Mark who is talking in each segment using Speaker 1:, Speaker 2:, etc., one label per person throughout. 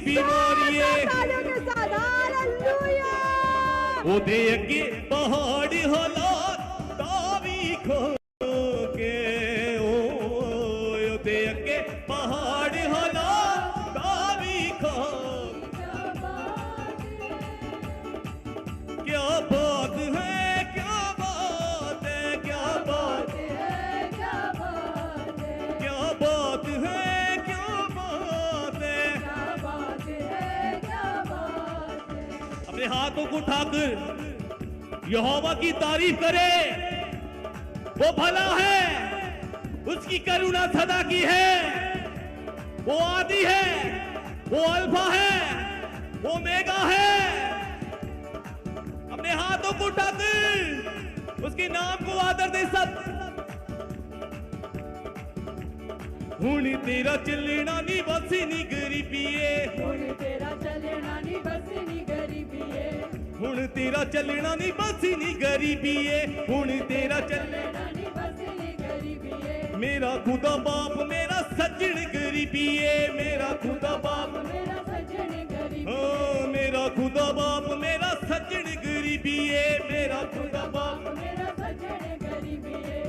Speaker 1: बीमारियां
Speaker 2: ओदे अगे पहाड़ हालात तावी खो के ओदे अगे पहाड़ हालात तावी खो क्या बात है क्या बात है क्या बात है क्या बात है क्या बात है क्या बात है क्या बात है क्या बात है। अपने हाथों को उठाकर यहोवा की तारीफ करे। वो भला है, उसकी करुणा सदा की है। वो आदि है, वो अल्फा है, वो मेगा है। अपने हाथों को उठाकर उसके नाम को आदर दे सब। हुण तेरा चलना नी बस नी गरीबीए
Speaker 1: हुण तेरा चलना नी बस नी गरीबीए
Speaker 2: हुण तेरा चलना नी बस नी गरीबीए हुण तेरा चलना
Speaker 1: नी बस नी गरीबीए
Speaker 2: मेरा खुदा बाप मेरा सज्जन गरीबीए मेरा खुदा बाप
Speaker 1: मेरा सज्जन गरीबी
Speaker 2: हाँ मेरा खुदा बाप मेरा सज्जन गरीबीए मेरा खुदा बाप
Speaker 1: मेरा सज्जन गरीबीए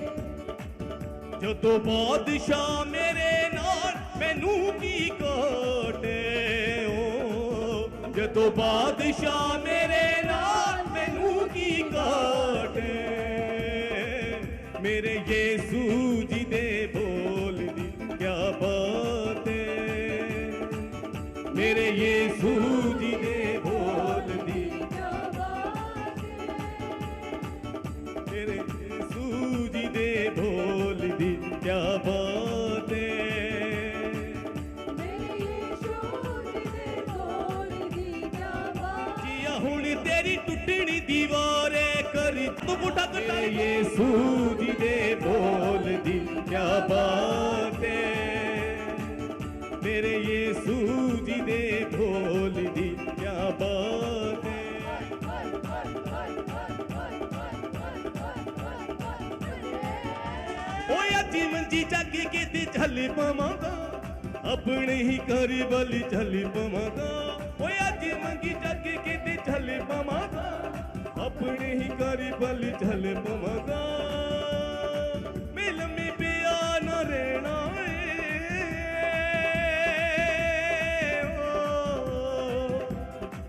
Speaker 2: जो तो बादशाह मेरे नाल मैनू की काटे जो तो बादशाह मेरे नाल मैनू की काटे मेरे यीशु जी दे बोल दी क्या बात है मेरे यीशु जी दे बोल दी
Speaker 1: क्या बात है
Speaker 2: मेरे यीशु जी दे बोल दी क्या बात है
Speaker 1: मेरे यीशु जी दे बोल दी क्या बात
Speaker 2: जिया हुण तेरी टुटनी दीवारे करी तू मुठा कटा यीशु जी दे बोल दी क्या बात है मेरे यीशु जी दे बोल दी क्या बात है जीवन जी जाके के ते चली पवांगा अपने ही घर वाली चली पवांगा ओया जीवन की जाके के ते चली पवांगा अपने ही घर वाली चली पवांगा मिल में पिया न रहना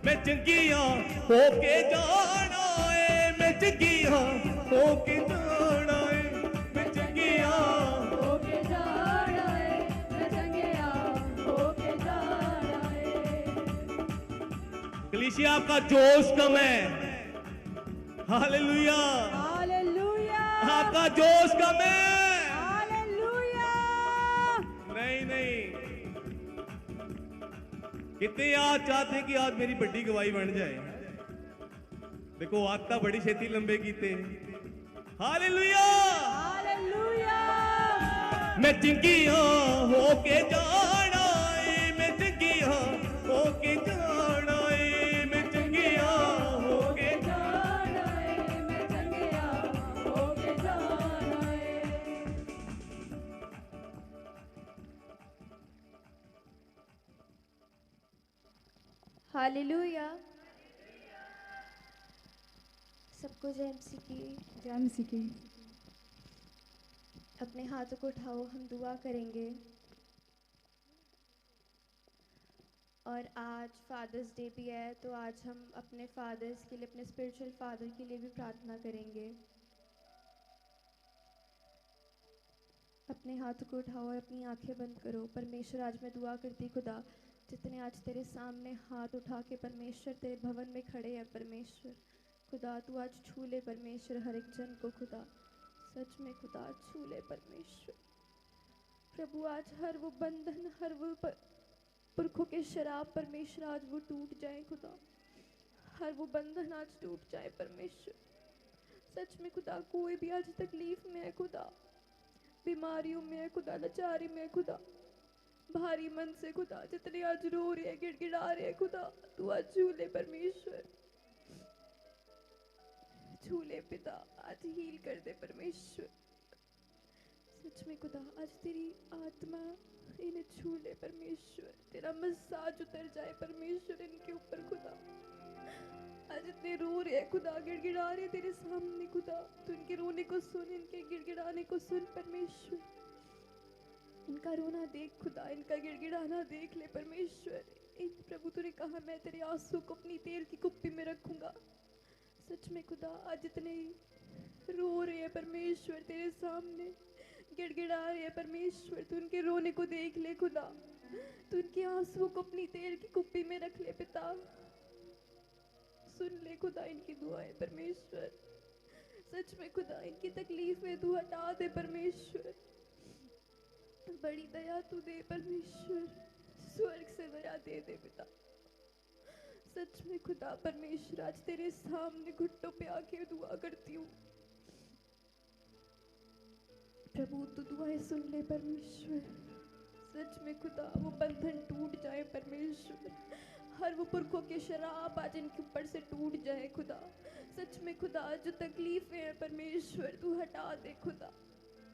Speaker 2: मैं चंगिया होके जाना है मैं चंगिया होके जाना है मैं चंगिया
Speaker 1: होके जाना है मैं चंगिया होके जाना है
Speaker 2: कलीसिया आपका जोश कम है हालेलुया
Speaker 1: हालेलुया
Speaker 2: आपका जोश कम है
Speaker 1: हालेलुया
Speaker 2: नहीं कितने आज चाहते हैं कि आज मेरी बड़ी गवाही बन जाए देखो आता बड़ी छेती लंबे कीते हालेलुया
Speaker 1: हालेलुया
Speaker 2: मैं चिंगिया होके जाना है मैं चिंगिया होके जाना है मैं चिंगिया होके
Speaker 1: जाना है मैं चंगिया होके जाना है
Speaker 3: हालेलुया सबको जय मसीह की
Speaker 1: जय मसीह की
Speaker 3: अपने हाथों को उठाओ हम दुआ करेंगे और आज फादर्स डे भी है तो आज हम अपने फादर्स के लिए अपने स्पिरिचुअल फादर के लिए भी प्रार्थना करेंगे अपने हाथों को उठाओ और अपनी आंखें बंद करो परमेश्वर आज मैं दुआ करती खुदा जितने आज तेरे सामने हाथ उठा के परमेश्वर तेरे भवन में खड़े हैं परमेश्वर खुदा तू आज छू ले परमेश्वर हर एक जन को खुदा सच में खुदा छू ले परमेश्वर प्रभु आज हर वो बंधन हर वो पुरखों के शराब परमेश्वर आज वो टूट जाए खुदा हर वो बंधन आज टूट जाए परमेश्वर सच में खुदा कोई भी आज तकलीफ में है खुदा बीमारियों में है खुदा लाचारी में है खुदा भारी मन से खुदा जितने आज रो रहे हैं गिड़गिड़ा रहे हैं खुदा तू आज छू ले परमेश्वर छू ले पिता आज हील कर दे परमेश्वर सच में खुदा आज तेरी आत्मा इन्हें छू ले परमेश्वर, तेरा मसाज उतर जाए परमेश्वर इनके ऊपर खुदा। आज इतने रो रहे हैं खुदा, गिड़गिड़ा रहे तेरे सामने खुदा, तू इनके रोने को सुन, इनके गिड़गिड़ाने को सुन परमेश्वर। इनका रोना देख खुदा, इनका गिड़गिड़ाना देख ले परमेश्वर। प्रभु तूने कहा मैं तेरे आंसू को अपनी तेल की कुप्पी में रखूंगा। सच में खुदा आज इतने रो रहे हैं परमेश्वर तेरे सामने, गिड़गिड़ा रहे हैं परमेश्वर, तू उनके रोने को देख ले खुदा, तू उनके आंसू को अपनी तेल की कुप्पी में रख ले पिता। सुन ले खुदा इनकी दुआएं परमेश्वर, सच में खुदा इनकी तकलीफें तू हटा दे परमेश्वर, बड़ी दया तू दे परमेश्वर, स्वर्ग से दया दे दे पिता। सच में खुदा परमेश्वर आज तेरे सामने घुटनों पे आके दुआ करती हूँ प्रभु, तू दुआएं सुन ले परमेश्वर। सच में खुदा वो बंधन टूट जाए परमेश्वर, हर वो पुरखों के शराब आज इनके ऊपर से टूट जाए खुदा। सच में खुदा जो तकलीफें हैं परमेश्वर तू हटा दे खुदा।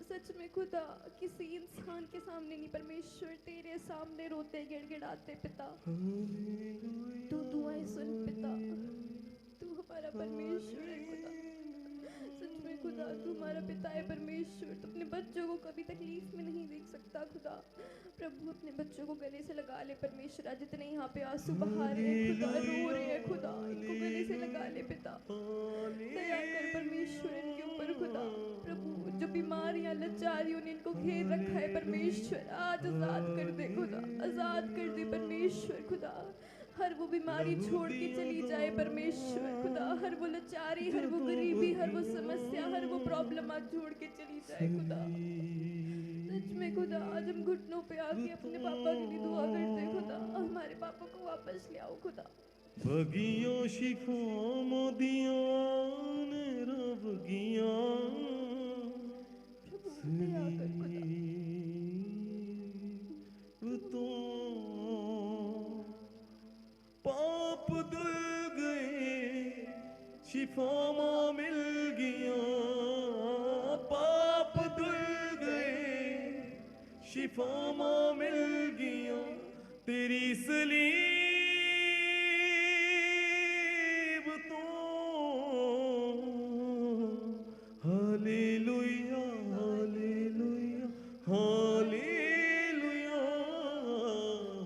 Speaker 3: सच में खुदा किसी इंसान के सामने नहीं परमेश्वर, तेरे सामने रोते गिड़गिड़ाते पिता, तू दुआएं सुन पिता, तू हमारा परमेश्वर है खुदा। सच में खुदा तू हमारा पिता है परमेश्वर, तू अपने बच्चों को कभी तकलीफ में नहीं देख सकता खुदा। प्रभु अपने बच्चों को गले से लगा ले परमेश्वर, आज जितने यहाँ पे आंसू बहा रहे हैं खुदा, रो रहे हैं खुदा, इनको गले से लगा ले पिता, दया कर परमेश्वर इनके ऊपर खुदा। प्रभु जो बीमारियां लाचारियों ने इनको घेर रखा है परमेश्वर, आज आजाद कर दे खुदा, आजाद कर दे परमेश्वर खुदा। हर वो बीमारी छोड़ के चली जाए परमेश्वर खुदा, हर वो लाचारी, हर वो गरीबी, हर वो समस्या, हर वो प्रॉब्लम आज छोड़ के चली जाए खुदा। सच में खुदा आज हम घुटनों पे आके अपने पापा के लिए दुआ करते हैं खुदा, हमारे पापा को वापस ले आओ खुदा।
Speaker 2: बगियों शिफों मोदियां ने रबगियां
Speaker 3: प्रभु दया कर खुदा,
Speaker 2: तो पाप धुल गए शिफा मां मिल गया, पाप धुल गए शिफा मां मिल गया, तेरी सलीब तो hallelujah hallelujah hallelujah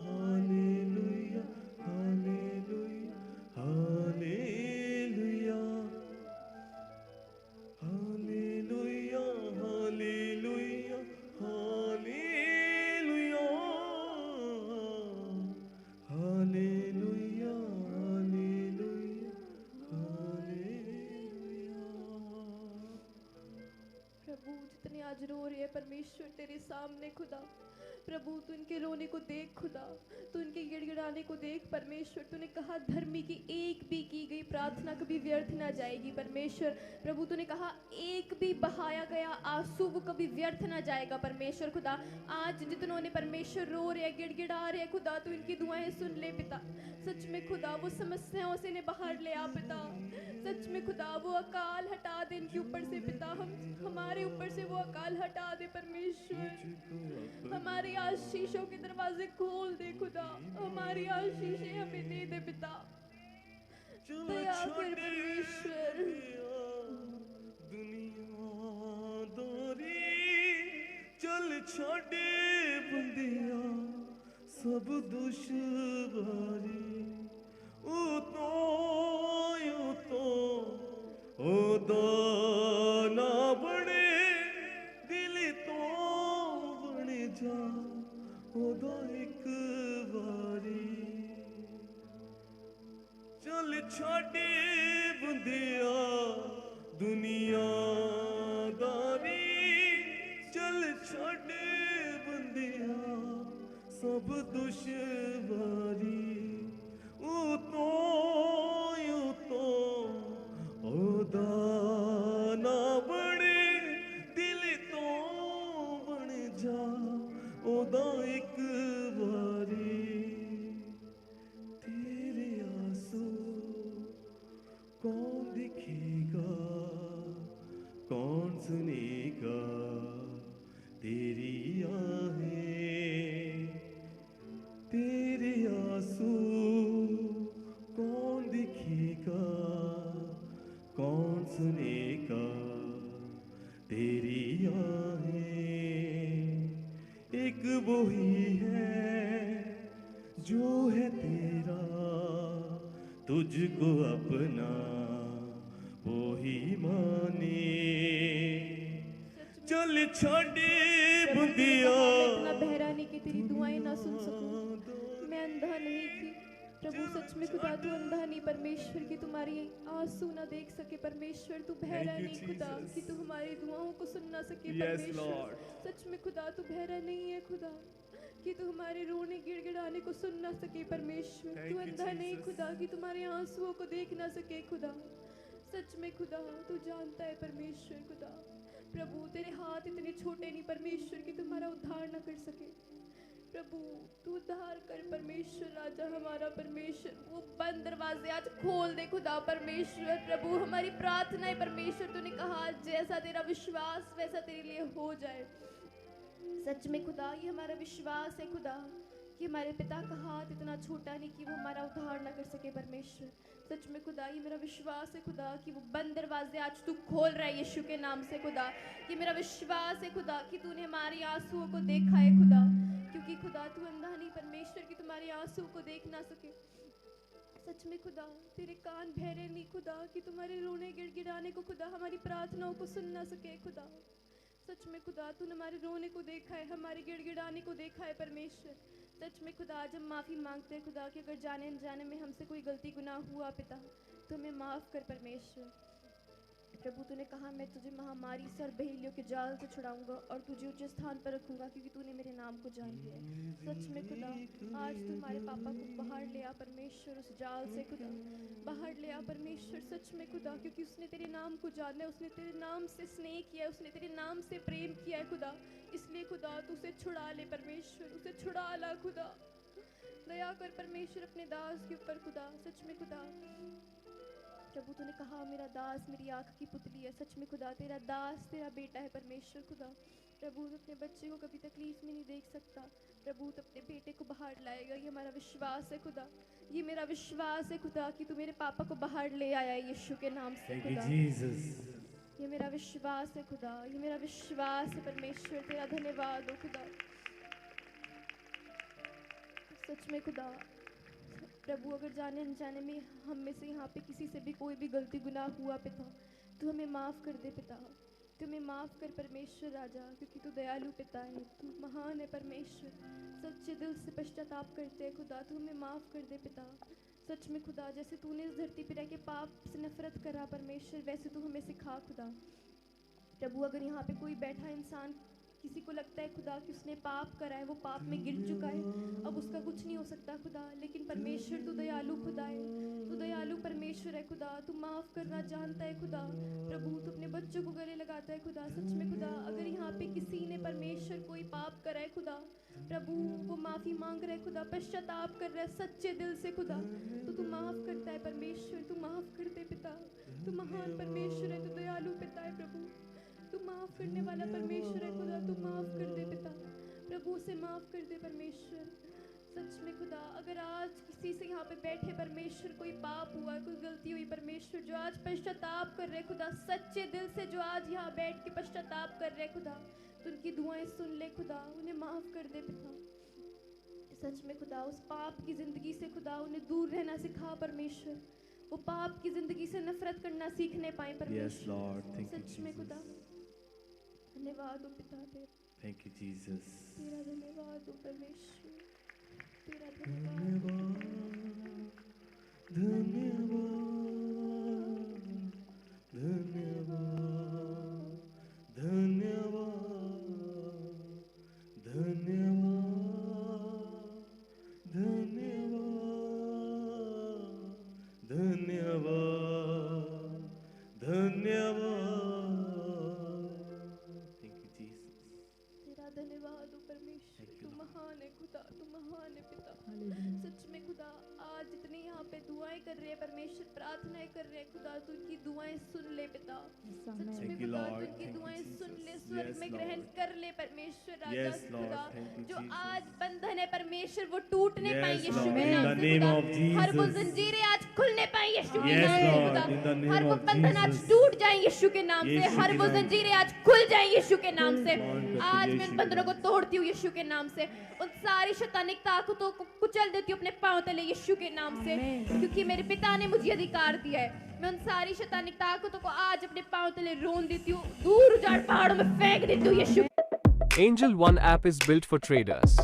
Speaker 2: hallelujah hallelujah hallelujah hallelujah hallelujah hallelujah hallelujah hallelujah hallelujah.
Speaker 3: प्रभु जितने आज रो रहे हैं परमेश्वर तेरे सामने खुदा, प्रभु तू इनके रोने को देख खुदा, तू इनके गिड़गिड़ाने को देख परमेश्वर। तूने कहा धर्मी की एक भी की गई प्रार्थना कभी व्यर्थ ना जाएगी परमेश्वर। प्रभु तूने कहा एक भी बहाया गया आंसू वो कभी व्यर्थ ना जाएगा परमेश्वर खुदा। आज जितनों ने परमेश्वर रो रहे हैं, गिड़गिड़ा रहे हैं खुदा, तू इनकी दुआएं सुन ले पिता। सच में खुदा वो समस्याओं से इन्हें बाहर ले आ पिता, सच में खुदा वो अकाल हटा दे इनके ऊपर से पिता, हमारे ऊपर से वो अकाल हटा दे परमेश्वर। हमारी आशीषों के दरवाजे खोल दे खुदा, हमारी आशीषें हमें दे दे पिता, दया कर परमेश्वर।
Speaker 2: दुनियादारी चल छाड़े बंदिया सब दुश्वारी, ओ दाना बने दिल तो बने जा ओदा एक वारी, चल छाड़े बंदिया दुनियादारी, चल छाड़े बंदिया सब दुश्वारी, दाना बने दिल तो बन जा ओदा एक वारी, तेरे आंसू कौन दिखेगा जो है तेरा तुझको अपना वो ही माने। चल छोड़ी बुंदिया
Speaker 3: इतना बहरा नहीं कि तेरी दुआएं ना सुन सकूं। मैं अंधा नहीं थी प्रभु, सच में खुदा तू अंधा नहीं परमेश्वर की तुम्हारी आंसू ना देख सके परमेश्वर, तू बहरा
Speaker 2: Thank you,
Speaker 3: नहीं खुदा
Speaker 2: Jesus.
Speaker 3: कि तू हमारी दुआओं को सुन ना सके
Speaker 2: Yes,
Speaker 3: परमेश्वर।
Speaker 2: Lord.
Speaker 3: सच में खुदा तू बहरा नहीं है खुदा कि तू हमारे रोने गिड़गिड़ाने को सुन ना सके परमेश्वर।
Speaker 2: Thank
Speaker 3: तू
Speaker 2: you,
Speaker 3: अंधा नहीं
Speaker 2: Jesus.
Speaker 3: खुदा कि तुम्हारे आंसुओं को देख ना सके खुदा। सच में खुदा तू जानता है परमेश्वर खुदा। प्रभु तेरे हाथ इतने छोटे नहीं परमेश्वर कि तुम्हारा उद्धार ना कर सके। प्रभु तू उद्धार कर परमेश्वर, राजा हमारा परमेश्वर। वो बंद दरवाजे आज खोल दे खुदा परमेश्वर। प्रभु हमारी प्रार्थना है परमेश्वर, तूने कहा जैसा तेरा विश्वास वैसा तेरे लिए हो जाए। सच में खुदा ये हमारा विश्वास है खुदा कि हमारे पिता का हाथ इतना छोटा नहीं कि वो हमारा उद्धार ना कर सके परमेश्वर। सच में खुदा ये मेरा विश्वास है खुदा कि वो बंद दरवाजे आज तू खोल रहा है यीशु के नाम से खुदा। ये मेरा विश्वास है खुदा कि तूने हमारी आंसुओं को देखा है खुदा, क्योंकि खुदा तू अंधा नहीं परमेश्वर कि तुम्हारी आंसुओं को देख ना सके। सच में खुदा तेरे कान बहरे नहीं खुदा कि तुम्हारे रोने गिड़गिड़ाने को खुदा हमारी प्रार्थनाओं को सुन ना सके खुदा। सच में खुदा तूने हमारे रोने को देखा है, हमारे गिड़गिड़ाने को देखा है परमेश्वर। सच में खुदा आज हम माफ़ी मांगते हैं खुदा कि अगर जाने अनजाने में हमसे कोई गलती गुनाह हुआ पिता तो हमें माफ़ कर परमेश्वर। प्रभु तूने कहा मैं तुझे महामारी से और बहेलियों के जाल से छुड़ाऊंगा और तुझे ऊंचे स्थान पर रखूंगा क्योंकि तूने मेरे नाम को जान लिया है। सच में खुदा आज तू हमारे पापा को बाहर ले आ परमेश्वर, उस जाल से खुदा बाहर ले आ परमेश्वर। सच में खुदा क्योंकि उसने तेरे नाम को जाना है, उसने तेरे नाम से स्नेह किया है, उसने तेरे नाम से प्रेम किया है खुदा। इसलिए खुदा तू उसे छुड़ा ले परमेश्वर, उसे छुड़ा ला खुदा। दया कर परमेश्वर अपने दास के ऊपर खुदा। सच में खुदा प्रभु तूने कहा मेरा दास मेरी आँख की पुतली है। सच में खुदा तेरा दास तेरा बेटा है परमेश्वर खुदा। प्रभु तू अपने बच्चे को कभी तकलीफ में नहीं देख सकता। प्रभु तू अपने बेटे को बाहर लाएगा, ये हमारा विश्वास है खुदा। ये मेरा विश्वास है खुदा कि तू मेरे पापा को बाहर ले आया है यीशु के नाम से खुदा। ये मेरा विश्वास है खुदा, ये मेरा विश्वास है परमेश्वर। तेरा धन्यवाद हो खुदा। सच में खुदा प्रभु अगर जाने अनजाने में हम में से यहाँ पे किसी से भी कोई भी गलती गुनाह हुआ पिता तू हमें माफ़ कर दे पिता। तू हमें माफ़ कर परमेश्वर राजा, क्योंकि तू दयालु पिता है, तू महान है परमेश्वर। सच्चे दिल से पश्चाताप करते हैं खुदा, तू हमें माफ़ कर दे पिता। सच में खुदा जैसे तूने इस धरती पर रह के पाप से नफरत करा परमेश्वर, वैसे तू हमें सिखा खुदा। प्रभु अगर यहाँ पे कोई बैठा इंसान किसी को लगता है खुदा कि उसने पाप करा है, वो पाप में गिर चुका है, अब उसका कुछ नहीं हो सकता खुदा, लेकिन परमेश्वर तू दयालु खुदा है, तू दयालु परमेश्वर है खुदा। तू माफ़ करना जानता है खुदा। प्रभु तू अपने बच्चों को गले लगाता है खुदा। सच में खुदा अगर यहाँ पे किसी ने परमेश्वर कोई पाप करा है खुदा, प्रभु वो माफ़ी मांग रहा है खुदा, पश्चाताप कर रहा है सच्चे दिल से खुदा, तो तू माफ़ करता है परमेश्वर। तू माफ़ कर दे पिता, तू महान परमेश्वर है, तू दयालु पिता है प्रभु। तू माफ़ करने वाला परमेश्वर है खुदा, तू माफ़ कर दे पिता। प्रभु से माफ़ कर दे परमेश्वर। सच में खुदा अगर आज किसी से यहाँ पे बैठे परमेश्वर कोई पाप हुआ, कोई गलती हुई परमेश्वर, जो आज पश्चाताप कर रहे खुदा, सच्चे दिल से जो आज यहाँ बैठ के पश्चाताप कर रहे खुदा, तो उनकी दुआएं सुन ले खुदा, उन्हें माफ़ कर दे पिता। सच में खुदा उस पाप की ज़िंदगी से खुदा उन्हें दूर रहना सिखा परमेश्वर। वो पाप की ज़िंदगी से नफरत करना सीखने पाए परमेश्वर। सच में खुदा धन्यवाद हो पिता तेरा।
Speaker 2: Thank you, Jesus.
Speaker 3: तेरा धन्यवाद हो परमेश्वर, तेरा धन्यवाद। तेरा धन्यवाद हो परमेश्वर। तू महान है खुदा, तू महान है पिता। सच में खुदा आज जितने यहाँ पे दुआएं कर रहे हैं परमेश्वर, प्रार्थनाएं कर रहे हैं खुदा, तू उनकी दुआएं सुन ले पिता। सच में
Speaker 2: Thank you,
Speaker 3: खुदा तू
Speaker 2: Lord.
Speaker 3: उनकी
Speaker 2: Thank you,
Speaker 3: दुआएं
Speaker 2: Jesus.
Speaker 3: सुन ले, स्वर्ग
Speaker 2: Yes,
Speaker 3: में
Speaker 2: Lord.
Speaker 3: ग्रहण कर ले परमेश्वर राजा
Speaker 2: Yes, Lord.
Speaker 3: खुदा।
Speaker 2: Thank you,
Speaker 3: जो
Speaker 2: Jesus.
Speaker 3: आज बंधन है परमेश्वर वो टूटने
Speaker 2: Yes,
Speaker 3: पाए यीशु
Speaker 2: Lord.
Speaker 3: के
Speaker 2: In
Speaker 3: नाम
Speaker 2: the
Speaker 3: से
Speaker 2: name
Speaker 3: खुदा।
Speaker 2: of
Speaker 3: हर वो
Speaker 2: Jesus.
Speaker 3: जंजीरें आज खुलने पाए यीशु के
Speaker 2: Yes,
Speaker 3: नाम से
Speaker 2: Lord,
Speaker 3: खुदा।
Speaker 2: in the name
Speaker 3: हर वो
Speaker 2: of
Speaker 3: बंधन आज
Speaker 2: Jesus.
Speaker 3: टूट जाए यीशु के नाम से,
Speaker 2: यीशु
Speaker 3: हर
Speaker 2: के
Speaker 3: वो
Speaker 2: नाम।
Speaker 3: जंजीरें आज खुल जाए यीशु के नाम से।
Speaker 2: Lord,
Speaker 3: आज मैं
Speaker 2: यीशु
Speaker 3: उन
Speaker 2: के
Speaker 3: बंधनों को
Speaker 2: नाम से।
Speaker 3: तोड़ती हूँ यीशु के नाम से, उन सारी शैतानिक ताकतों को कुचल देती हूँ अपने पांव तले यीशु के नाम से,
Speaker 1: आमीन।
Speaker 3: क्योंकि मेरे पिता ने मुझे अधिकार दिया है। मैं उन सारी शैतानिक ताकतों को आज अपने पांव तले रोन देती हूँ, दूर उजाड़ पहाड़ों में फेंक देती हूँ यीशु।
Speaker 4: Angel One app is built for traders.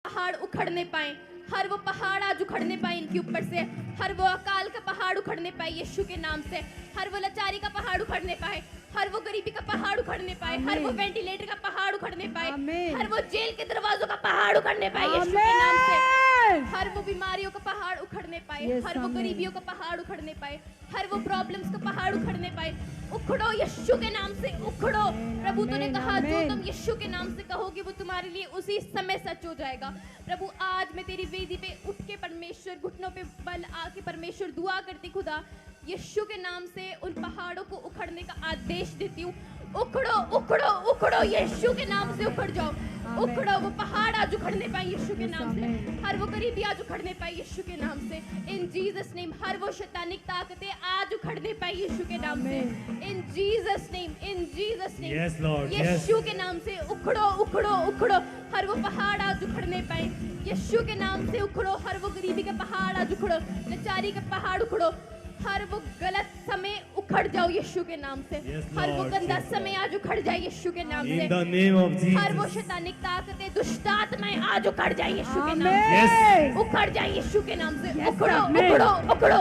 Speaker 3: पहाड़ उखड़ने पाए, हर वो पहाड़ आज उखड़ने पाए इनके ऊपर से, हर वो अकाल का पहाड़ उखड़ने पाए यीशु के नाम से, हर वो लाचारी का पहाड़ उखड़ने पाए, हर वो गरीबी का पहाड़ उखड़ने पाए, हर वो
Speaker 1: आमीन।
Speaker 3: वेंटिलेटर का पहाड़ उखड़ने पाए,
Speaker 1: आमीन।
Speaker 3: हर वो जेल के दरवाजों का पहाड़ उखड़ने पाए यीशु के नाम से,
Speaker 1: आमीन।
Speaker 3: हर वो बीमारियों का पहाड़ उखड़ने पाए,
Speaker 1: Yes,
Speaker 3: हर वो
Speaker 1: आमीन।
Speaker 3: गरीबियों का पहाड़ उखड़ने पाए, हर वो प्रॉब्लम्स का पहाड़ उखड़ने पाए। उखड़ो यीशु के नाम से, उखड़ो।
Speaker 1: आमीन,
Speaker 3: प्रभु तूने
Speaker 1: आमीन,
Speaker 3: कहा जो
Speaker 1: आमीन।
Speaker 3: तुम यीशु के नाम से कहोगे वो तुम्हारे लिए उसी समय सच हो जाएगा। प्रभु आज मैं तेरी वेदी पे उठ के परमेश्वर घुटनों पे बल आके परमेश्वर दुआ करती खुदा, यीशु के नाम से उन पहाड़ों को उखड़ने का आदेश देती हूँ। उखड़ो उखड़ो उखड़ो यीशु के नाम से उखड़ जाओ।
Speaker 1: आमीन।
Speaker 3: उखड़ो, वो पहाड़ आज उखड़ने पाए यीशु के
Speaker 1: Yes,
Speaker 3: नाम से,
Speaker 1: आमीन।
Speaker 3: हर वो गरीबी आज उखड़ने पाए यीशु के नाम से, इन जीसस नेम। हर वो शैतानिक ताकतें आज उखड़ने पाए यीशु के नाम से,
Speaker 1: आमीन।
Speaker 3: इन जीसस नेम, इन Jesus name.
Speaker 2: Yes, Lord, yes.
Speaker 3: यीशु के नाम से उखड़ो उखड़ो उखड़ो, हर वो पहाड़ आज उखड़ने पाए यीशु के नाम से। उखड़ो, हर वो गरीबी का पहाड़ आज उखड़ो, लाचारी का पहाड़ उखड़ो, हर वो गलत समय उखड़ जाओ यीशु के नाम से।
Speaker 2: Yes,
Speaker 3: हर वो
Speaker 2: Lord,
Speaker 3: गंदा
Speaker 2: yes,
Speaker 3: समय आज उखड़ जाए यीशु के नाम
Speaker 2: In
Speaker 3: से।
Speaker 2: the name of
Speaker 3: हर वो
Speaker 2: Jesus.
Speaker 3: शैतानिक ताकतें, दुष्ट आत्माएं आज उखड़ जाए यीशु के नाम से।
Speaker 2: Yes.
Speaker 3: उखड़ जाए यीशु के नाम से।
Speaker 1: Yes,
Speaker 3: उखड़ो
Speaker 1: amen.
Speaker 3: उखड़ो उखड़ो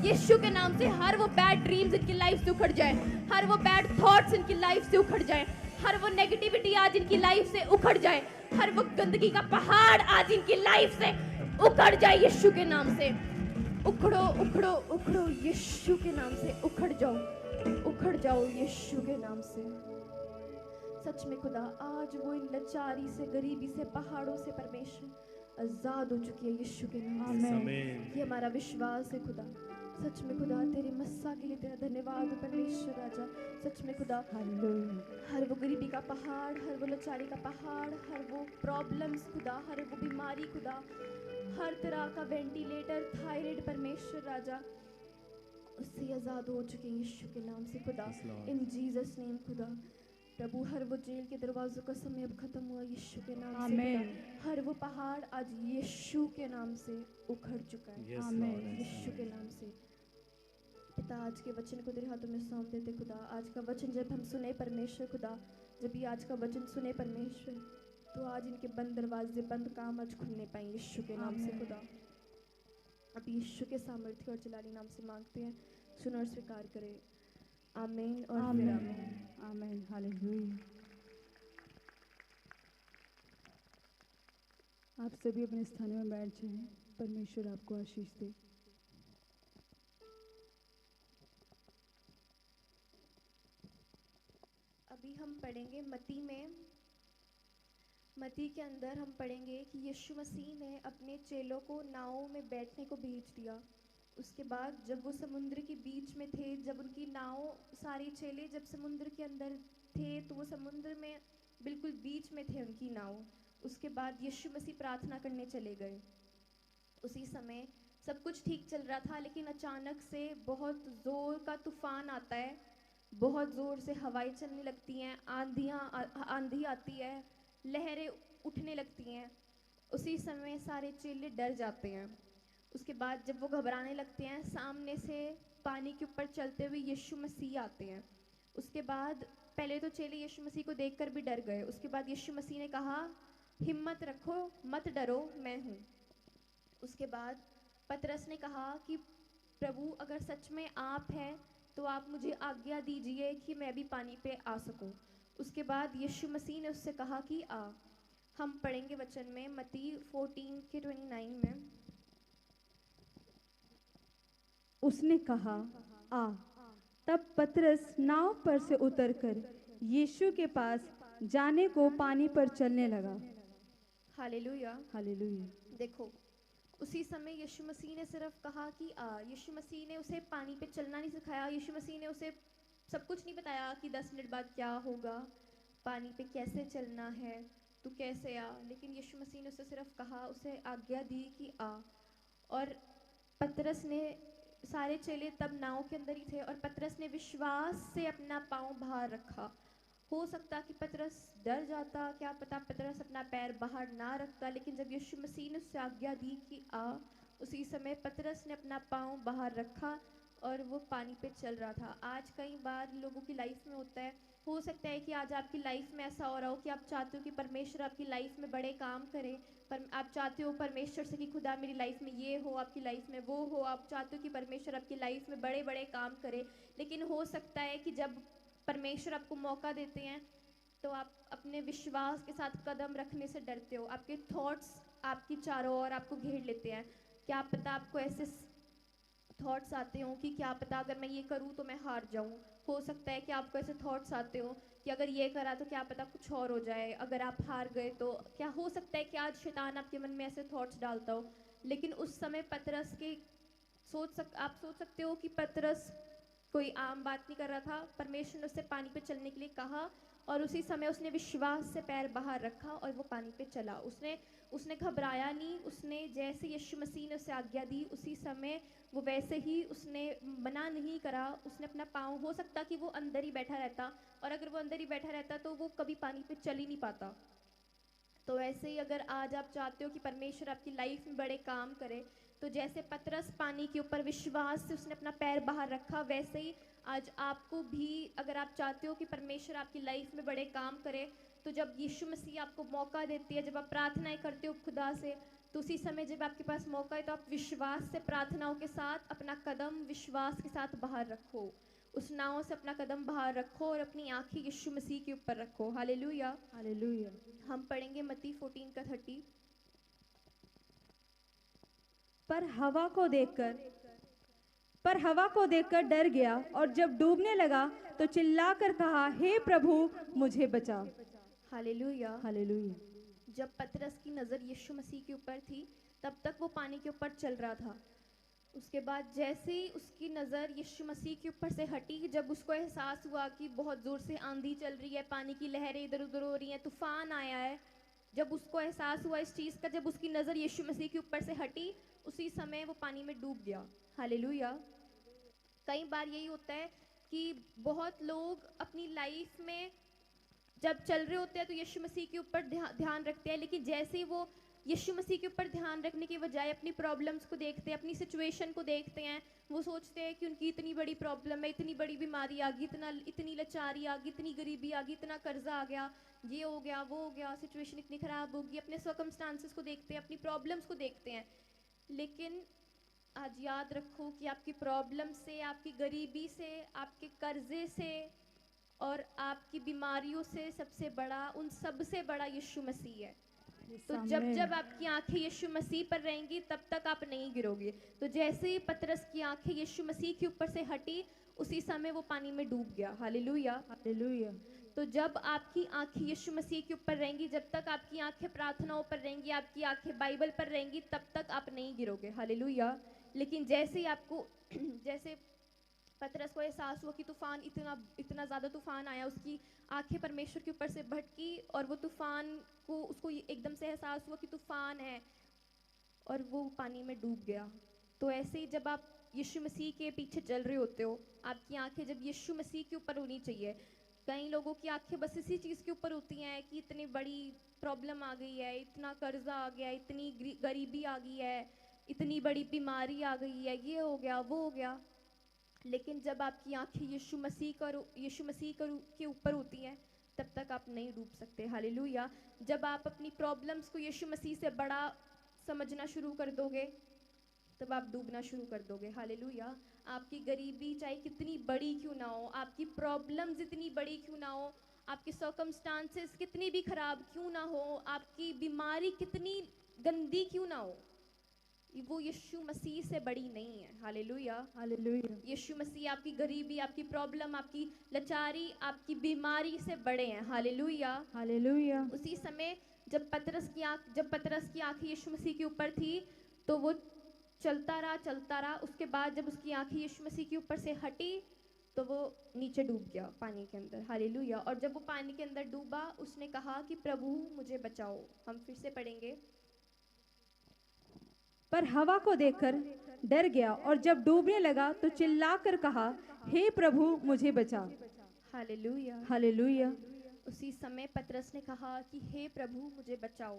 Speaker 3: यीशु के नाम से। हर वो बैड ड्रीम्स इनकी लाइफ से उखड़ जाए, हर वो बैड थॉट्स इनकी लाइफ से उखड़ जाए, हर वो नेगेटिविटी आज इनकी लाइफ से उखड़ जाए, हर वो गंदगी का पहाड़ आज इनकी लाइफ से उखड़ जाए यीशु के नाम से। उखड़ो उखड़ो उखड़ो यीशु के नाम से, उखड़ जाओ यीशु के नाम से। सच में खुदा आज वो इन लाचारी से, गरीबी से, पहाड़ों से परमेश्वर आजाद हो चुकी है यीशु के नाम से।
Speaker 1: आमीन।
Speaker 2: Amen.
Speaker 3: ये हमारा विश्वास है खुदा। सच में खुदा तेरे मस्सा के लिए तेरा धन्यवाद हो परमेश्वर राजा। सच में खुदा
Speaker 1: हालेलुया।
Speaker 3: हर वो गरीबी का पहाड़, हर वो लाचारी का पहाड़, हर वो प्रॉब्लम्स खुदा, हर वो बीमारी खुदा, हर तरह का वेंटिलेटर, थायराइड परमेश्वर राजा, उससे आज़ाद हो चुके हैं यीशु के नाम से खुदा।
Speaker 2: Yes, Lord.
Speaker 3: इन जीसस नेम खुदा। प्रभु हर वो जेल के दरवाजों का समय अब खत्म हुआ यीशु के नाम से
Speaker 1: आमीन।
Speaker 3: खुदा। हर वो पहाड़ आज यीशु के नाम से उखड़ चुका है
Speaker 2: Yes,
Speaker 1: Amen.
Speaker 2: Lord.
Speaker 3: यीशु के नाम से। पिता आज के वचन को तेरे हाथों में सौंप देते खुदा। आज का वचन जब हम सुने परमेश्वर खुदा, जब ये आज का वचन सुने परमेश्वर, तो आज इनके बंद दरवाजे, बंद काम आज खुलने पाए यीशु के नाम से
Speaker 1: Amen.
Speaker 3: खुदा। अब यीशु के सामर्थ्य और जलाली नाम से मांगते हैं, सुनो और स्वीकार करें। आमीन और फिर
Speaker 1: आमीन।
Speaker 3: आमीन।
Speaker 1: आमीन। हालेलुया। आप सभी अपने स्थानों में बैठ जाएं। परमेश्वर आपको आशीष दे।
Speaker 3: अभी हम पढ़ेंगे मती में। मती के अंदर हम पढ़ेंगे कि यीशु मसीह ने अपने चेलों को नावों में बैठने को भेज दिया। उसके बाद जब वो समुद्र के बीच में थे, जब उनकी नाव, सारे चेले जब समुद्र के अंदर थे, तो वो समुद्र में बिल्कुल बीच में थे उनकी नाव। उसके बाद यीशु मसीह प्रार्थना करने चले गए। उसी समय सब कुछ ठीक चल रहा था, लेकिन अचानक से बहुत ज़ोर का तूफान आता है, बहुत ज़ोर से हवाएं चलने लगती हैं, आंधी आती है, लहरें उठने लगती हैं। उसी समय सारे चेले डर जाते हैं। उसके बाद जब वो घबराने लगते हैं, सामने से पानी के ऊपर चलते हुए यीशु मसीह आते हैं। उसके बाद पहले तो चेले यीशु मसीह को देखकर भी डर गए। उसके बाद यीशु मसीह ने कहा, हिम्मत रखो, मत डरो, मैं हूँ। उसके बाद पतरस ने कहा कि प्रभु अगर सच में आप हैं तो आप मुझे आज्ञा दीजिए कि मैं भी पानी पे आ सकूं। उसके बाद यीशु मसीह ने उससे कहा कि आ। हम पढ़ेंगे वचन में मत्ती 14 के 29 में।
Speaker 1: उसने कहा, आ। तब पतरस नाव पर से उतरकर यीशु के पास जाने को पानी पर चलने लगा।
Speaker 3: हालेलुया।
Speaker 1: हालेलुया।
Speaker 3: देखो, उसी समय यीशु मसीह ने सिर्फ कहा कि आ। यीशु मसीह ने उसे पानी पे चलना नहीं सिखाया। यीशु मसीह ने उसे सब कुछ नहीं बताया कि 10 मिनट बाद क्या होगा, पानी पे कैसे चलना है, तू कैसे आ। लेकिन यीशु मसीह ने उसे सिर्फ कहा, उसे आज्ञा दी कि आ। और पतरस ने, सारे चेले तब नाव के अंदर ही थे और पतरस ने विश्वास से अपना पाँव बाहर रखा। हो सकता कि पतरस डर जाता, क्या पता पतरस अपना पैर बाहर ना रखता, लेकिन जब यीशु मसीह ने उससे आज्ञा दी कि आ, उसी समय पतरस ने अपना पाँव बाहर रखा और वो पानी पे चल रहा था। आज कई बार लोगों की लाइफ में होता है, हो सकता है कि आज आपकी लाइफ में ऐसा हो रहा हो कि आप चाहते हो कि परमेश्वर आपकी लाइफ में बड़े काम करे, पर आप चाहते हो परमेश्वर से कि खुदा मेरी लाइफ में ये हो, आपकी लाइफ में वो हो, आप चाहते हो कि परमेश्वर आपकी लाइफ में बड़े बड़े काम करे, लेकिन हो सकता है कि जब परमेश्वर आपको मौका देते हैं तो आप अपने विश्वास के साथ कदम रखने से डरते हो। आपके थॉट्स आपकी चारों ओर आपको घेर लेते हैं। क्या पता आपको ऐसे थॉट्स आते हो कि क्या पता अगर मैं ये करूँ तो मैं हार जाऊँ। हो सकता है कि आपको ऐसे थॉट्स आते हो कि अगर ये करा तो क्या पता कुछ और हो जाए, अगर आप हार गए तो क्या, हो सकता है कि आज शैतान आपके मन में ऐसे थॉट्स डालता हो। लेकिन उस समय पतरस के आप सोच सकते हो कि पतरस कोई आम बात नहीं कर रहा था। परमेश्वर ने उससे पानी पे चलने के लिए कहा और उसी समय उसने विश्वास से पैर बाहर रखा और वो पानी पे चला। उसने घबराया नहीं, उसने जैसे यीशु मसीह ने उसे आज्ञा दी उसी समय वो वैसे ही, उसने मना नहीं करा। उसने अपना पाँव, हो सकता कि वो अंदर ही बैठा रहता, और अगर वो अंदर ही बैठा रहता तो वो कभी पानी पे चल ही नहीं पाता। तो ऐसे ही अगर आज आप चाहते हो कि परमेश्वर आपकी लाइफ में बड़े काम करे, तो जैसे पतरस पानी के ऊपर विश्वास से उसने अपना पैर बाहर रखा, वैसे ही आज आपको भी, अगर आप चाहते हो कि परमेश्वर आपकी लाइफ में बड़े काम करे, तो जब यीशु मसीह आपको मौका देती है, जब आप प्रार्थनाएं करते हो खुदा से, तो उसी समय जब आपके पास मौका है तो आप विश्वास से प्रार्थनाओं के साथ अपना कदम विश्वास के साथ बाहर रखो, उस नाव से अपना कदम बाहर रखो और अपनी आंखें यीशु मसीह के ऊपर रखो। Hallelujah,
Speaker 1: hallelujah.
Speaker 3: हम पढ़ेंगे मत्ती 14 का 30।
Speaker 1: पर हवा को देखकर डर गया और जब डूबने लगा तो चिल्लाकर कहा, हे प्रभु मुझे बचा।
Speaker 3: Hallelujah,
Speaker 1: hallelujah.
Speaker 3: जब पतरस की नज़र यीशु मसीह के ऊपर थी तब तक वो पानी के ऊपर चल रहा था। उसके बाद जैसे ही उसकी नज़र यीशु मसीह के ऊपर से हटी, जब उसको एहसास हुआ कि बहुत ज़ोर से आंधी चल रही है, पानी की लहरें इधर उधर हो रही हैं, तूफान आया है, जब उसको एहसास हुआ इस चीज़ का, जब उसकी नज़र यीशु मसीह के ऊपर से हटी, उसी समय वो पानी में डूब गया। हालेलुया। कई बार यही होता है कि बहुत लोग अपनी लाइफ में जब चल रहे होते हैं तो यीशु मसीह के ऊपर ध्यान रखते हैं, लेकिन जैसे ही वो यीशु मसीह के ऊपर ध्यान रखने के बजाय अपनी प्रॉब्लम्स को देखते हैं, अपनी सिचुएशन को देखते हैं, वो सोचते हैं कि उनकी इतनी बड़ी प्रॉब्लम है, इतनी बड़ी बीमारी आ गई, इतनी लाचारी आ गई, इतनी गरीबी आ गई, इतना कर्जा आ गया, ये हो गया, वो हो गया, सिचुएशन इतनी ख़राब होगी। अपने सर्कमस्टांसेस को देखते हैं, अपनी प्रॉब्लम्स को देखते हैं, लेकिन आज याद रखो कि आपकी प्रॉब्लम से, आपकी गरीबी से, आपके कर्जे से और आपकी बीमारियों से सबसे बड़ा, उन सबसे बड़ा यीशु मसीह है। तो जब आपकी आंखें यीशु मसीह पर रहेंगी तब तक आप नहीं गिरोगे। तो जैसे ही पतरस की आंखें यीशु मसीह के ऊपर से हटी, उसी समय वो पानी में डूब गया। Hallelujah,
Speaker 1: hallelujah.
Speaker 3: तो जब आपकी आंखें यीशु मसीह के ऊपर रहेंगी, जब तक आपकी आंखें प्रार्थनाओं पर रहेंगी, आपकी आंखें बाइबल पर रहेंगी, तब तक आप नहीं गिरोगे। हालेलुया। लेकिन जैसे ही आपको जैसे पतरस को एहसास हुआ कि तूफान, इतना ज़्यादा तूफान आया, उसकी आंखें परमेश्वर के ऊपर से भटकी और वो तूफान को, उसको एकदम से एहसास हुआ कि तूफान है और वो पानी में डूब गया। तो ऐसे ही जब आप यीशु मसीह के पीछे चल रहे होते हो, आपकी आंखें जब यीशु मसीह के ऊपर होनी चाहिए। कई लोगों की आंखें बस इसी चीज़ के ऊपर होती हैं कि इतनी बड़ी प्रॉब्लम आ गई है, इतना कर्जा आ गया, इतनी गरीबी आ गई है, इतनी बड़ी बीमारी आ गई है, ये हो गया, वो हो गया। लेकिन जब आपकी आंखें यीशु मसीह के ऊपर होती हैं, तब तक आप नहीं डूब सकते। हालेलुया। जब आप अपनी प्रॉब्लम्स को यीशु मसीह से बड़ा समझना शुरू कर दोगे, तब आप डूबना शुरू कर दोगे। हालेलुया। आपकी गरीबी चाहे कितनी बड़ी क्यों ना हो, आपकी प्रॉब्लम्स इतनी बड़ी क्यों ना हो, आपके सर्कमस्टांसेस कितनी भी खराब क्यों ना हो, आपकी बीमारी कितनी गंदी क्यों ना हो, वो यीशु मसीह से बड़ी नहीं है। Hallelujah,
Speaker 1: hallelujah.
Speaker 3: यीशु मसीह आपकी गरीबी, आपकी प्रॉब्लम, आपकी लाचारी, आपकी बीमारी से बड़े हैं। Hallelujah,
Speaker 1: hallelujah.
Speaker 3: उसी समय जब पतरस की आंखें यीशु मसीह के ऊपर थी, तो वो चलता रहा। उसके बाद जब उसकी आंखें यीशु मसीह के ऊपर से हटी, तो वो नीचे डूब गया पानी के अंदर। हालेलुया। और जब वो पानी के अंदर डूबा, उसने कहा कि प्रभु मुझे बचाओ। हम फिर से पढ़ेंगे।
Speaker 1: पर हवा को देखकर डर गया और जब डूबने लगा तो चिल्लाकर कहा, हे प्रभु मुझे बचा।
Speaker 3: हालेलुया।
Speaker 1: हालेलुया।
Speaker 3: उसी समय पतरस ने कहा कि हे प्रभु मुझे बचाओ,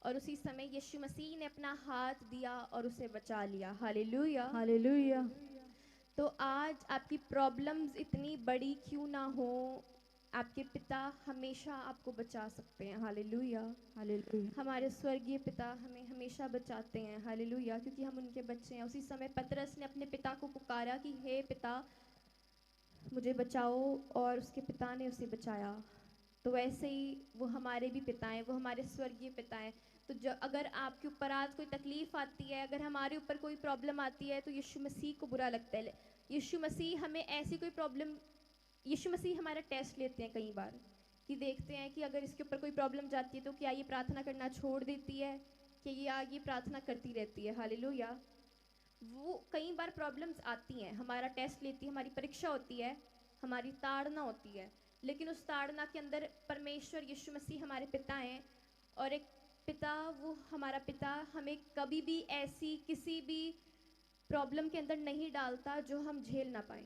Speaker 3: और उसी समय यीशु मसीह ने अपना हाथ दिया और उसे बचा लिया। हालेलुया।
Speaker 1: हालेलुया।
Speaker 3: तो आज आपकी प्रॉब्लम्स इतनी बड़ी क्यों ना हो, आपके पिता हमेशा आपको बचा सकते हैं। हालेलुया।
Speaker 1: हालेलुया।
Speaker 3: हमारे स्वर्गीय पिता हमें हमेशा बचाते हैं। हालेलुया। क्योंकि हम उनके बच्चे हैं। उसी समय पतरस ने अपने पिता को पुकारा कि हे पिता मुझे बचाओ, और उसके पिता ने उसे बचाया। तो वैसे ही वो हमारे भी पिता हैं, वो हमारे स्वर्गीय पिता हैं। तो अगर आपके ऊपर आज कोई तकलीफ आती है, अगर हमारे ऊपर कोई प्रॉब्लम आती है, तो यीशु मसीह को बुरा लगता है। यीशु मसीह हमें ऐसी कोई प्रॉब्लम, यीशु मसीह हमारा टेस्ट लेते हैं कई बार, कि देखते हैं कि अगर इसके ऊपर कोई प्रॉब्लम जाती है तो क्या ये प्रार्थना करना छोड़ देती है, कि ये आगे प्रार्थना करती रहती है। हालेलुया। वो कई बार प्रॉब्लम्स आती हैं, हमारा टेस्ट लेती है, हमारी परीक्षा होती है, हमारी ताड़ना होती है, लेकिन उस ताड़ना के अंदर परमेश्वर यीशु मसीह हमारे पिता हैं, और एक पिता, वो हमारा पिता हमें कभी भी ऐसी किसी भी प्रॉब्लम के अंदर नहीं डालता जो हम झेल ना पाएं।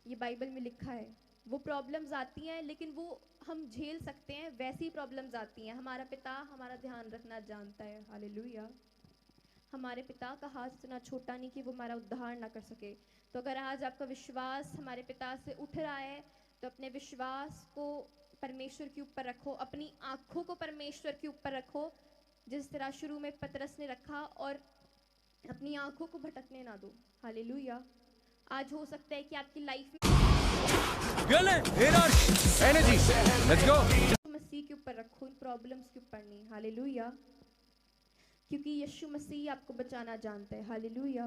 Speaker 3: ये बाइबल में लिखा है। वो प्रॉब्लम्स आती हैं लेकिन वो हम झेल सकते हैं, वैसी प्रॉब्लम्स आती हैं। हमारा पिता हमारा ध्यान रखना जानता है। हालेलुया। हमारे पिता का हाथ इतना छोटा नहीं कि वो हमारा उद्धार ना कर सके। तो अगर आज आपका विश्वास हमारे पिता से उठ रहा है, तो अपने विश्वास को परमेश्वर के ऊपर रखो, अपनी आंखों को परमेश्वर के ऊपर रखो, जिस तरह शुरू में पतरस ने रखा, और अपनी आंखों को भटकने ना दो। हालेलुया। आज हो सकता है कि आपकी लाइफ में
Speaker 4: Energy. Let's go.
Speaker 3: मसीह के ऊपर रखो, इन प्रॉब्लम्स के ऊपर नहीं। हालेलुया। क्योंकि यीशु मसीह आपको बचाना जानता है। हालेलुया।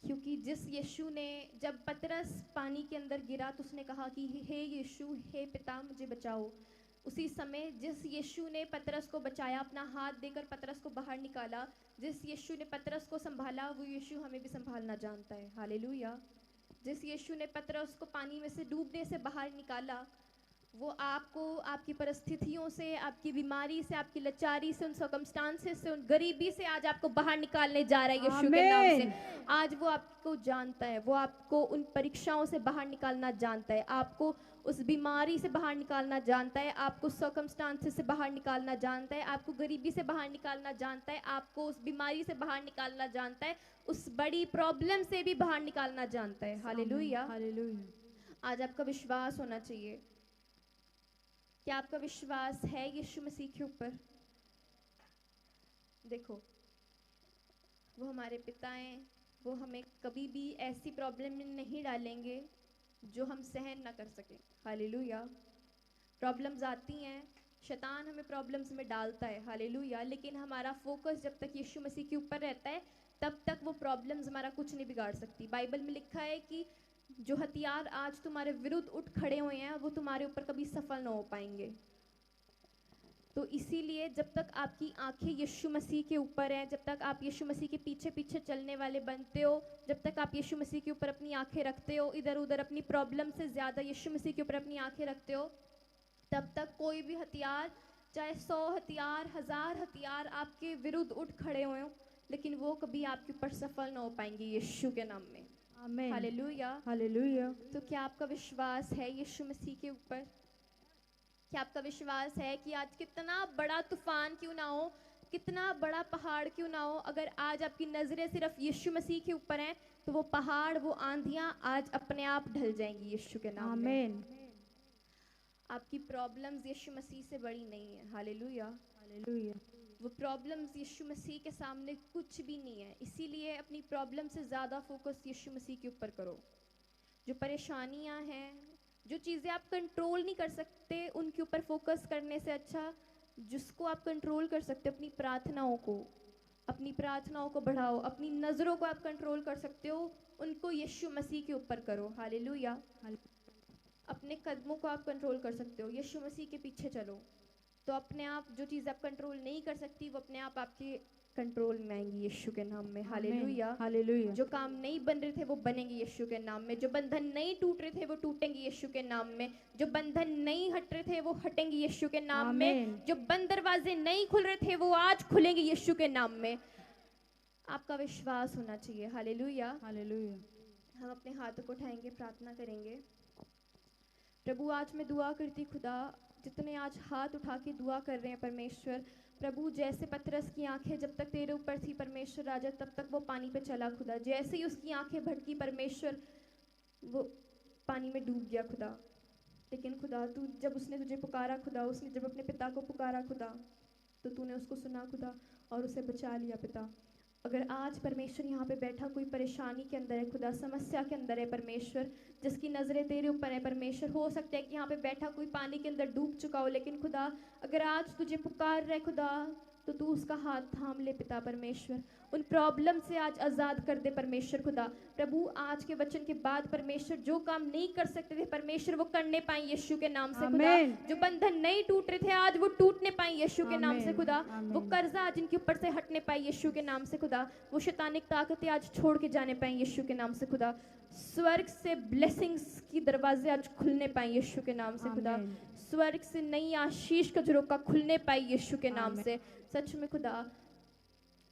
Speaker 3: क्योंकि जिस यीशु ने, जब पतरस पानी के अंदर गिरा तो उसने कहा कि हे यीशु, हे पिता मुझे बचाओ। उसी समय जिस यीशु ने पतरस को बचाया, अपना हाथ देकर पतरस को बाहर निकाला, जिस यीशु ने पतरस को संभाला, वो यीशु हमें भी संभालना जानता है। हालेलुया। जिस यीशु ने पतरस को पानी में से डूबने से बाहर निकाला, वो आपको आपकी परिस्थितियों से, आपकी बीमारी से, आपकी लाचारी से, उन सर्कमस्टांसेस से, उन गरीबी से आज आपको बाहर निकालने जा रहा है यीशु के नाम से। आज वो आपको जानता है, वो आपको उन परीक्षाओं से बाहर निकालना जानता है, आपको उस बीमारी से बाहर निकालना जानता है, आपको सर्कमस्टांसेस से बाहर निकालना जानता है, आपको गरीबी से बाहर निकालना जानता है, आपको उस बीमारी से बाहर निकालना जानता है, उस बड़ी प्रॉब्लम से भी बाहर निकालना जानता है। हालेलुया।
Speaker 1: हालेलुया।
Speaker 3: आज आपका विश्वास होना चाहिए। क्या आपका विश्वास है यीशु मसीह के ऊपर? देखो, वो हमारे पिता हैं, वो हमें कभी भी ऐसी प्रॉब्लम में नहीं डालेंगे जो हम सहन ना कर सकें। हालेलुया। प्रॉब्लम्स आती हैं, शैतान हमें प्रॉब्लम्स में डालता है। हालेलुया। लेकिन हमारा फोकस जब तक यीशु मसीह के ऊपर रहता है, तब तक वो प्रॉब्लम्स हमारा कुछ नहीं बिगाड़ सकती। बाइबल में लिखा है कि जो हथियार आज तुम्हारे विरुद्ध उठ खड़े हुए हैं, वो तुम्हारे ऊपर कभी सफल ना हो पाएंगे। तो इसीलिए जब तक आपकी आंखें यीशु मसीह के ऊपर हैं, जब तक आप यीशु मसीह के पीछे पीछे चलने वाले बनते हो, जब तक आप यीशु मसीह के ऊपर अपनी आंखें रखते हो, इधर उधर अपनी प्रॉब्लम से ज़्यादा यीशु मसीह के ऊपर अपनी आंखें रखते हो, तब तक कोई भी हथियार, चाहे 100 हथियार, 1000 हथियार आपके विरुद्ध उठ खड़े हुए हों, लेकिन वो कभी आपके ऊपर सफल ना हो पाएंगे यीशु के नाम में।
Speaker 1: आमीन।
Speaker 3: हालेलुया।
Speaker 1: हालेलुया।
Speaker 3: तो क्या आपका विश्वास है यीशु मसीह के ऊपर? क्या आपका विश्वास है कि आज कितना बड़ा तूफान क्यों ना हो, कितना बड़ा पहाड़ क्यों ना हो, अगर आज आपकी नजरें सिर्फ यीशु मसीह के ऊपर हैं, तो वो पहाड़, वो आंधियां आज अपने आप ढल जाएंगी यीशु के नाम में।
Speaker 1: आमीन।
Speaker 3: आपकी प्रॉब्लम्स यीशु मसीह से बड़ी नहीं है। हालेलुया।
Speaker 1: हालेलुया।
Speaker 3: वो प्रॉब्लम्स यीशु मसीह के सामने कुछ भी नहीं है। इसीलिए अपनी प्रॉब्लम से ज़्यादा फोकस यीशु मसीह के ऊपर करो। जो परेशानियां हैं, जो चीज़ें आप कंट्रोल नहीं कर सकते, उनके ऊपर फोकस करने से अच्छा जिसको आप कंट्रोल कर सकते हो, अपनी प्रार्थनाओं को बढ़ाओ, अपनी नज़रों को आप कंट्रोल कर सकते हो, उनको यीशु मसीह के ऊपर करो। हालेलुया। अपने कदमों को आप कंट्रोल कर सकते हो, यीशु मसीह के पीछे चलो, तो अपने आप जो चीज़ आप कंट्रोल नहीं कर सकती, वो अपने आप आपके कंट्रोल में आएंगी यीशु के नाम में। हालेलुया।
Speaker 1: हालेलुया।
Speaker 3: जो काम नहीं बन रहे थे वो बनेंगे यीशु के नाम में, जो बंधन नहीं टूट रहे थे वो टूटेंगे यीशु के नाम में, जो बंधन नहीं हट रहे थे वो हटेंगे यीशु के नाम में, जो बंद दरवाजे नहीं खुल रहे थे वो आज खुलेंगे यीशु के नाम में। आपका विश्वास होना चाहिए। हालेलुया।
Speaker 1: हालेलुया।
Speaker 3: हम अपने हाथों को उठाएंगे, प्रार्थना करेंगे। प्रभु आज मैं दुआ करती खुदा, जितने आज हाथ उठा के दुआ कर रहे हैं परमेश्वर, प्रभु जैसे पतरस की आंखें जब तक तेरे ऊपर थी परमेश्वर राजा, तब तक वो पानी पे चला खुदा। जैसे ही उसकी आंखें भटकी परमेश्वर, वो पानी में डूब गया खुदा। लेकिन खुदा तू जब उसने तुझे पुकारा खुदा, उसने जब अपने पिता को पुकारा खुदा, तो तूने उसको सुना खुदा और उसे बचा लिया पिता। अगर आज परमेश्वर यहाँ पे बैठा कोई परेशानी के अंदर है खुदा, समस्या के अंदर है परमेश्वर, जिसकी नज़रें तेरे ऊपर है परमेश्वर, हो सकता है कि यहाँ पे बैठा कोई पानी के अंदर डूब चुका हो, लेकिन खुदा अगर आज तुझे पुकार रहे खुदा, तो तू उसका हाथ थाम ले पिता परमेश्वर, उन प्रॉब्लम से आज आज़ाद कर दे परमेश्वर खुदा। प्रभु आज के वचन के बाद परमेश्वर जो काम नहीं कर सकते थे परमेश्वर वो करने पाए यीशु के नाम से खुदा।
Speaker 1: आमीन।
Speaker 3: जो बंधन नहीं टूट रहे थे आज वो टूटने पाए यीशु के नाम से
Speaker 1: आमीन।
Speaker 3: खुदा। वो
Speaker 1: आमीन।
Speaker 3: कर्जा आज इनके ऊपर से हटने पाए यीशु के नाम से खुदा। वो शैतानिक ताकतें आज छोड़ के जाने पाए यीशु के नाम से खुदा। स्वर्ग से ब्लेसिंग्स की दरवाजे आज खुलने पाए यीशु के नाम से खुदा।
Speaker 1: आमीन।
Speaker 3: स्वर्ग से नई आशीष का झरोका खुलने पाए यीशु के नाम
Speaker 1: आमीन।
Speaker 3: से। सच में खुदा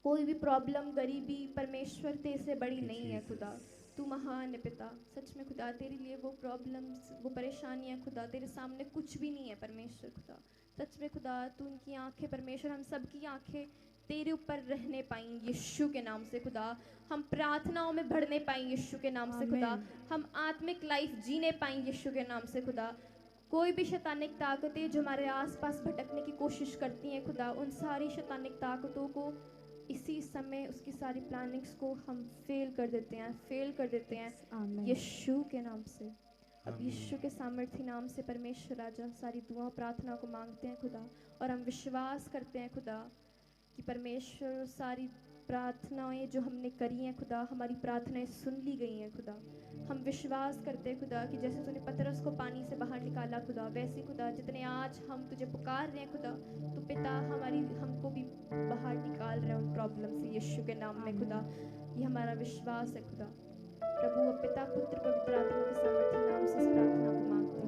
Speaker 3: कोई भी प्रॉब्लम गरीबी परमेश्वर तेरे से बड़ी नहीं है खुदा। तू महान है पिता। सच में खुदा तेरे लिए वो प्रॉब्लम्स वो परेशानियां खुदा तेरे सामने कुछ भी नहीं है परमेश्वर खुदा। सच में खुदा तू उनकी आंखें परमेश्वर हम सब की आंखें तेरे ऊपर रहने पाएंगी यीशु के नाम से खुदा। हम प्रार्थनाओं में बढ़ने पाएंगे यीशु के नाम से खुदा।
Speaker 1: आमीन।
Speaker 3: हम आत्मिक लाइफ जीने पाएंगे यीशु के नाम से खुदा। कोई भी शैतानिक ताकतें जो हमारे आसपास भटकने की कोशिश करती हैं खुदा, उन सारी शैतानिक ताकतों को इसी समय उसकी सारी प्लानिंग्स को हम फेल कर देते हैं
Speaker 1: आमीन।
Speaker 3: यीशु के नाम से। अब यीशु के सामर्थ्य नाम से परमेश्वर राजा सारी दुआ प्रार्थना को मांगते हैं खुदा, और हम विश्वास करते हैं खुदा कि परमेश्वर सारी प्रार्थनाएं जो हमने करी हैं खुदा, हमारी प्रार्थनाएं सुन ली गई हैं खुदा। हम विश्वास करते हैं खुदा कि जैसे तूने पतरस को पानी से बाहर निकाला खुदा, वैसे खुदा जितने आज हम तुझे पुकार रहे हैं खुदा, तो पिता हमको भी बाहर निकाल रहे हैं उन प्रॉब्लम से यीशु के नाम में खुदा। ये हमारा विश्वास है खुदा। प्रभु पिता पुत्र पवित्र आत्मा के सामर्थ्य नाम से इस प्रार्थना को मांगते हैं।